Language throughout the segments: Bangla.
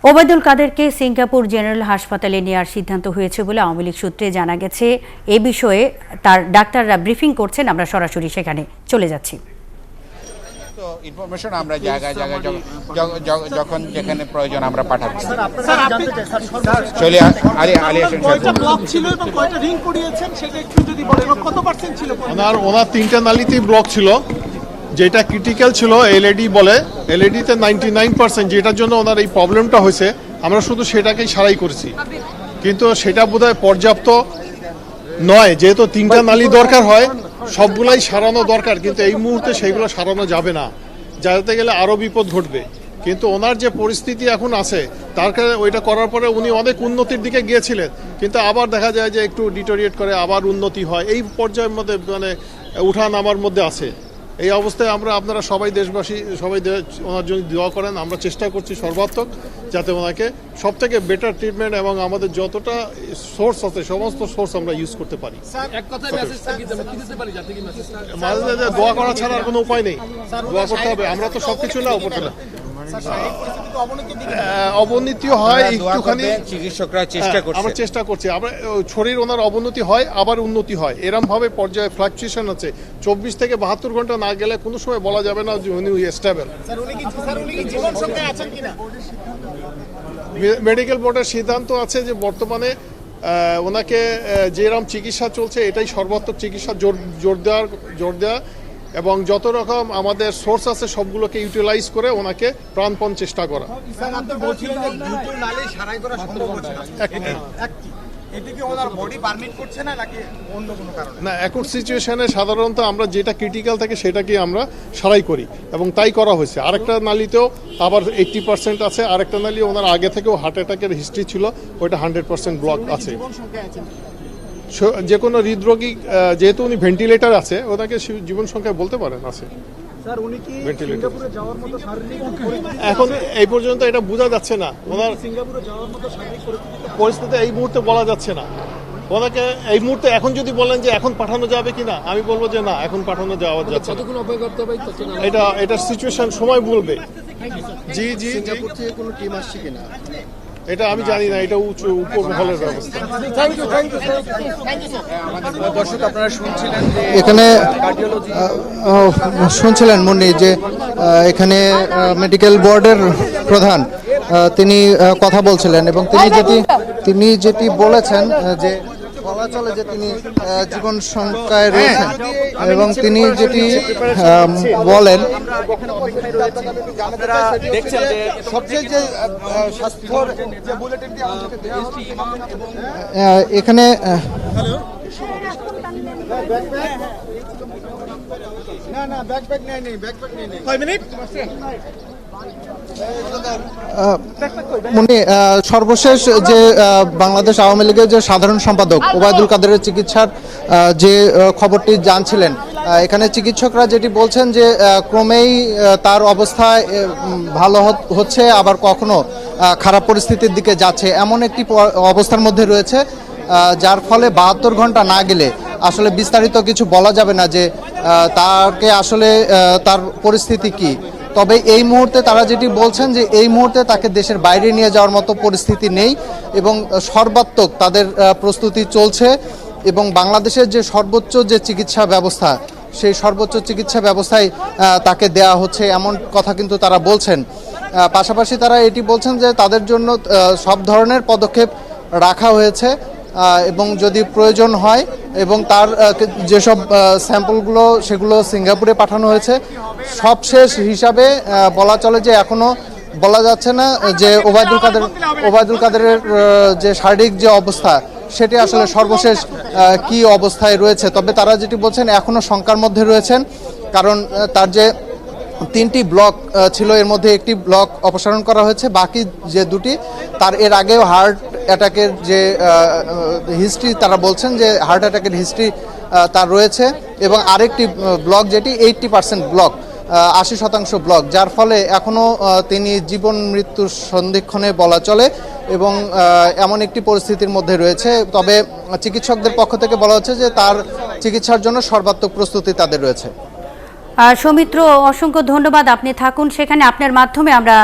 ওবায়দুল কাদেরকে সিঙ্গাপুর জেনারেল হাসপাতালে নেওয়ার সিদ্ধান্ত হয়েছে বলে আওয়ামী লীগ সূত্রে জানা গেছে। এ বিষয়ে তার ডাক্তাররা ব্রিফিং করছেন, আমরা সরাসরি সেখানে চলে যাচ্ছি। তো ইনফরমেশন আমরা জায়গায় জায়গায় যখন যেখানে প্রয়োজন আমরা পাঠাচ্ছি। চলে কয়টা ব্লক ছিল এবং কয়টা রিং করিয়েছেন সেটা একটু যদি বলেন, কত পার্সেন্ট ছিল? ওনার তিনটা নালিতেই ব্লক ছিল, যেটা ক্রিটিক্যাল ছিল এলএডি বলে, এলএডিতে 99%, যেটার জন্য ওনার এই প্রবলেমটা হয়েছে। আমরা শুধু সেটাকেই সারাই করেছি, কিন্তু সেটা বোধহয় পর্যাপ্ত নয়। যেহেতু তিনটা নালি দরকার হয়, সবগুলাই সারানো দরকার, কিন্তু এই মুহূর্তে সেইগুলো সারানো যাবে না, যাতে গেলে আরও বিপদ ঘটবে। কিন্তু ওনার যে পরিস্থিতি এখন আছে, তার কারণে ওইটা করার পরে উনি অনেক উন্নতির দিকে গিয়েছিলেন, কিন্তু আবার দেখা যায় যে একটু ডিটোরিয়েট করে, আবার উন্নতি হয়, এই পর্যায়ের মধ্যে মানে উঠা নামার মধ্যে আছে। এই অবস্থায় আপনারা সবাই দেশবাসী সবাই ওনার জন্য দোয়া করেন। আমরা চেষ্টা করছি সর্বাত্মক যাতে ওনাকে সব থেকে বেটার ট্রিটমেন্ট এবং আমাদের যতটা সোর্স আছে সমস্ত সোর্স আমরা ইউজ করতে পারি। মাঝে দোয়া করা ছাড়া আর কোনো উপায় নেই, দোয়া করতে হবে। আমরা তো সবকিছু না উপরে না, অবনতি হয় একটুখানি, চিকিৎসকরা চেষ্টা করছে, আমরা চেষ্টা করছি। আমরা শরীর ওনার অবনতি হয় আবার উন্নতি হয়, এরম ভাবে পর্যায়ে ফ্লাকচুয়েশন আছে। 24 থেকে 72 ঘন্টা না গেলে কোনো সময় বলা যাবে না যে উনি স্টেবল। মেডিকেল বোর্ডের সিদ্ধান্ত আছে যে বর্তমানে ওনাকে যেরকম চিকিৎসা চলছে এটাই সর্বাত্মক চিকিৎসা, জোর দেওয়া এবং যত রকম আমাদের সোর্স আছে সবগুলোকে ইউটিলাইজ করে ওনাকে প্রাণপণ চেষ্টা করা। না, এখন সিচুয়েশনে সাধারণত আমরা যেটা ক্রিটিক্যাল থাকে সেটাকে আমরা সারাই করি এবং তাই করা হয়েছে। আরেকটা নালিতেও আবার 80% আছে, আরেকটা নালি ওনার আগে থেকেও হার্ট অ্যাটাকের হিস্ট্রি ছিল, ওইটা 100% ব্লক আছে। যে কোনো হৃদরোগী, যেহেতু উনি ভেন্টিলেটর আছে, ওনাকে জীবন সংখ্যা বলতে পারেন আছে। এখন এই পর্যন্ত এটা বোঝা যাচ্ছে না, ওনার পরিস্থিতি এই মুহূর্তে বলা যাচ্ছে না। ওনাকে এই মুহূর্তে এখন যদি বলেন যে এখন পাঠানো যাবে কিনা, আমি বলবো যে না, এখন পাঠানো যাওয়া যাচ্ছে না। এটা সিচুয়েশন সময় বলবে। জি জি, কোনো টিম আসছে কিনা এটা আমি জানি না, এটা উপর মহলের ব্যবস্থা। দর্শক আপনারা শুনছিলেন যে এখানে শুনছিলেন মুন্নি যে এখানে মেডিকেল বোর্ডের প্রধান তিনি কথা বলছিলেন এবং তিনি যেটি বলেছেন যে বলা চলে যে তিনি জীবন সংখ্যায় রয়েছেন এবং তিনি যেটি বলেন দেখছেন যে সবচেয়ে যে স্বাস্থ্যর যে বুলেটিনটি এখানে সর্বশেষ যে বাংলাদেশ আওয়ামী লীগের যে সাধারণ সম্পাদক ওবায়দুল কাদেরের চিকিৎসার যে খবরটি জানছিলেন, এখানে চিকিৎসকরা যেটি বলছেন যে ক্রমেই তার অবস্থা ভালো হচ্ছে, আবার কখনো খারাপ পরিস্থিতির দিকে যাচ্ছে, এমন একটি অবস্থার মধ্যে রয়েছে, যার ফলে 72 ঘন্টা না গেলে আসলে বিস্তারিত কিছু বলা যাবে না যে তাকে আসলে তার পরিস্থিতি কি। তবে এই মুহূর্তে তারা যেটি বলছেন যে এই মুহূর্তে তাকে দেশের বাইরে নিয়ে যাওয়ার মতো পরিস্থিতি নেই এবং সর্বাত্মক তাদের প্রস্তুতি চলছে এবং বাংলাদেশের যে সর্বোচ্চ যে চিকিৎসা ব্যবস্থা, সেই সর্বোচ্চ চিকিৎসা ব্যবস্থায় তাকে দেয়া হচ্ছে, এমন কথা কিন্তু তারা বলছেন। পাশাপাশি তারা এটি বলছেন যে তাদের জন্য সব ধরনের পদক্ষেপ রাখা হয়েছে এবং যদি প্রয়োজন হয় এবং তার যেসব স্যাম্পলগুলো সেগুলো সিঙ্গাপুরে পাঠানো হয়েছে। সবশেষ হিসাবে বলা চলে যে এখনও বলা যাচ্ছে না যে ওবায়দুল কাদেরের যে শারীরিক যে অবস্থা সেটি আসলে সর্বশেষ কি অবস্থায় রয়েছে। তবে তারা যেটি বলছেন এখনও শঙ্কার মধ্যে রয়েছেন, কারণ তার যে 3টি ব্লক ছিল এর মধ্যে একটি ব্লক অপসারণ করা হয়েছে, বাকি যে 2টি তার এর আগেও হার্ট অ্যাটাকের যে হিস্ট্রি, তারা বলছেন যে হার্ট অ্যাটাকের হিস্ট্রি তার রয়েছে এবং আরেকটি ব্লক যেটি 80% ব্লক, 80% ব্লক, যার ফলে এখনও তিনি জীবন মৃত্যুর সন্ধিক্ষণে বলা চলে এবং এমন একটি পরিস্থিতির মধ্যে রয়েছে। তবে চিকিৎসকদের পক্ষ থেকে বলা হচ্ছে যে তার চিকিৎসার জন্য সর্বাত্মক প্রস্তুতি তাদের রয়েছে। সৌমিত্র, অসংখ্য ধন্যবাদ। আপনি থাকুন সেখানে, আপনার মাধ্যমে আমরা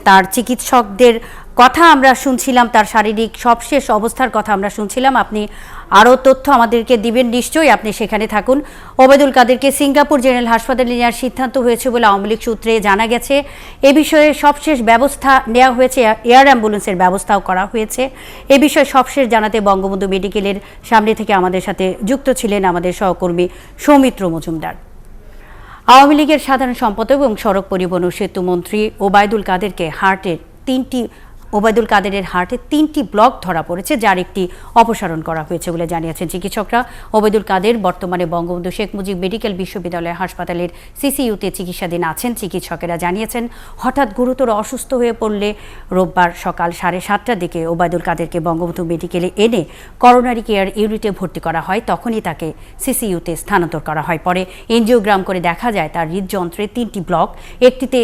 তার চিকিৎসকদের কথা আমরা শুনছিলাম, তার শারীরিক সবশেষ অবস্থার কথা আমরা শুনছিলাম। আপনি আরও তথ্য আমাদেরকে দিবেন নিশ্চয়ই, আপনি সেখানে থাকুন। ওবায়দুল কাদেরকে সিঙ্গাপুর জেনারেল হাসপাতালে নেওয়ার সিদ্ধান্ত হয়েছে বলে আওয়ামী লীগ সূত্রে জানা গেছে। এ বিষয়ে সবশেষ ব্যবস্থা নেওয়া হয়েছে, এয়ার অ্যাম্বুলেন্সের ব্যবস্থাও করা হয়েছে। এ বিষয়ে সবশেষ জানাতে বঙ্গবন্ধু মেডিকেলের সামনে থেকে আমাদের সাথে যুক্ত ছিলেন আমাদের সহকর্মী সৌমিত্র মজুমদার। আওয়ামী লীগের সাধারণ সম্পাদক এবং সড়ক পরিবহন ও সেতু মন্ত্রী ওবায়দুল কাদেরের হার্টে 3টি ব্লক ধরা পড়েছে, যার একটি অপসারণ করা হয়েছে বলে জানিয়েছেন চিকিৎসকরা। ওবায়দুল কাদের বর্তমানে বঙ্গবন্ধু শেখ মুজিব মেডিকেল বিশ্ববিদ্যালয় হাসপাতালের সিসিইউতে চিকিৎসাধীন আছেন। চিকিৎসকেরা জানিয়েছেন, হঠাৎ গুরুতর অসুস্থ হয়ে পড়লে রোববার সকাল 7:30টার দিকে ওবায়দুল কাদেরকে বঙ্গবন্ধু মেডিকেলে এনে করোনারি কেয়ার ইউনিটে ভর্তি করা হয়। তখনই তাকে সিসিইউতে স্থানান্তর করা হয়। পরে এনজিওগ্রাম করে দেখা যায় তার হৃদযন্ত্রে 3টি ব্লক, একটিতে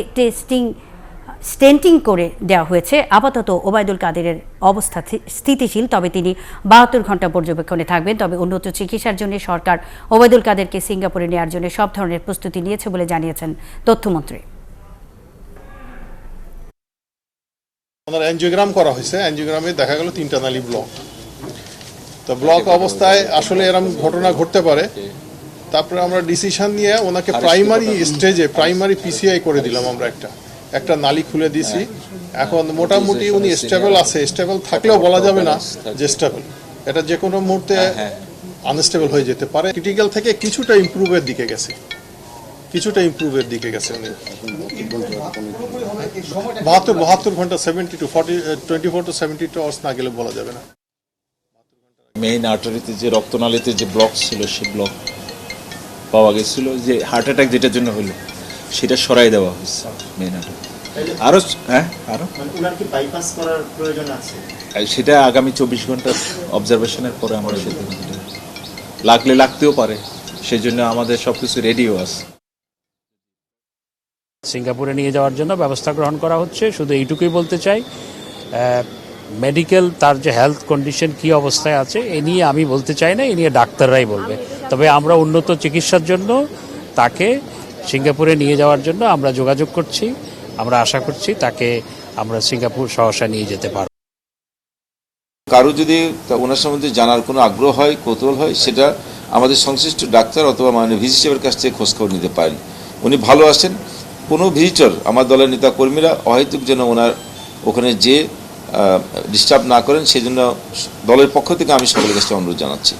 স্টেন্টিং করে দেওয়া হয়েছে। আপাতত ওবায়দুল কাদেরের অবস্থা স্থিতিশীল, তবে তিনি 72 ঘন্টা পর্যবেক্ষণে থাকবেন। তবে উন্নত চিকিৎসার জন্য সরকার ওবায়দুল কাদেরকে সিঙ্গাপুরে নেওয়ার জন্য সব ধরনের প্রস্তুতি নিয়েছে বলে জানিয়েছেন তথ্যমন্ত্রী। আমাদের এনজিওগ্রাম করা হয়েছে, এনজিওগ্রামে দেখা গেল 3টা নালী ব্লক। তো ব্লক অবস্থায় আসলে এরকম ঘটনা ঘটতে পারে। তারপরে আমরা ডিসিশন নিয়ে ওনাকে প্রাইমারি পিসিআই করে দিলাম। আমরা একটা নালী খুলে দিয়েছি। এখন মোটামুটি উনি স্টেবল আছে। স্টেবল থাকলেও বলা যাবে না যে স্টেবল, এটা যে কোনো মুহূর্তে আনস্টেবল হয়ে যেতে পারে। ক্রিটিক্যাল থেকে কিছুটা ইমপ্রুভের দিকে গেছে উনি। 72 ঘন্টা 24 to 72 আওয়ার্স না গেলে বলা যাবে না। মেইন আর্টারিতে যে রক্তনালীতে যে ব্লক ছিল, সেই ব্লক পাওয়া গেছিল, যে হার্ট অ্যাটাক যেটার জন্য হলো সেটা সরাই দেওয়া হয়েছে মেইন আর্টারি। আরো সেটা আগামী 24 ঘন্টার অবজারভেশনের পরে আমরা লাগতেও পারে, সেই জন্য আমাদের সবকিছু রেডিও আছে। সিঙ্গাপুরে নিয়ে যাওয়ার জন্য ব্যবস্থা গ্রহণ করা হচ্ছে। শুধু এইটুকুই বলতে চাই, মেডিকেল তার যে হেলথ কন্ডিশন কি অবস্থায় আছে এ নিয়ে আমি বলতে চাই না, এ নিয়ে ডাক্তাররাই বলবে। তবে আমরা উন্নত চিকিৎসার জন্য তাকে সিঙ্গাপুরে নিয়ে যাওয়ার জন্য আমরা যোগাযোগ করছি। আমরা আশা করছি তাকে আমরা সিঙ্গাপুর সহসা নিয়ে যেতে পারব। কারো যদি ওনার সম্বন্ধে জানার কোনো আগ্রহ হয়, কৌতূহল হয়, সেটা আমাদের সংশ্লিষ্ট ডাক্তার অথবা মাননীয় ভিসি সাহেবের কাছ থেকে খোঁজখবর নিতে পারেন। উনি ভালো আছেন। কোনো ভিজিটর, আমার দলের নেতা কর্মীরা অহেতুক যেন ওনার ওখানে যে ডিস্টার্ব না করেন, সেই জন্য দলের পক্ষ থেকে আমি সকলের কাছে অনুরোধ জানাচ্ছি।